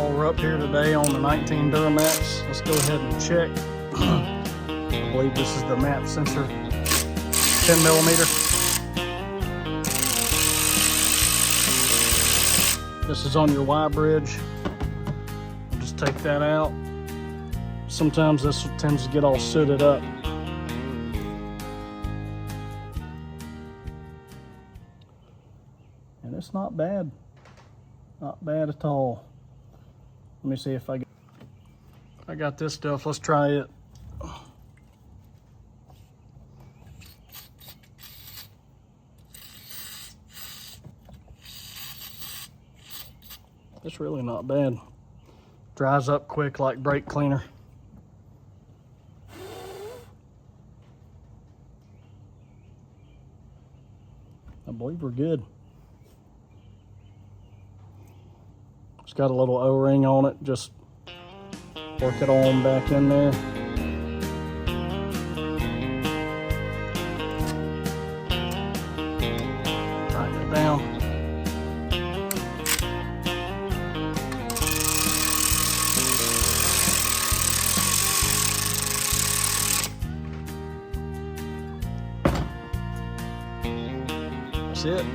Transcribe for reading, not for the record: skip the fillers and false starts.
While we're up here today on the 19 Duramax, let's go ahead and check. I believe this is the MAP sensor, 10 millimeter. This is on your Y bridge. Just take that out. Sometimes this tends to get all sooted up. And it's not bad. Not bad at all. Let me see if I got this stuff. Let's try it. It's really not bad. Dries up quick like brake cleaner. I believe we're good. It's got a little O-ring on it. Just work it on back in there. Tighten it down. That's it.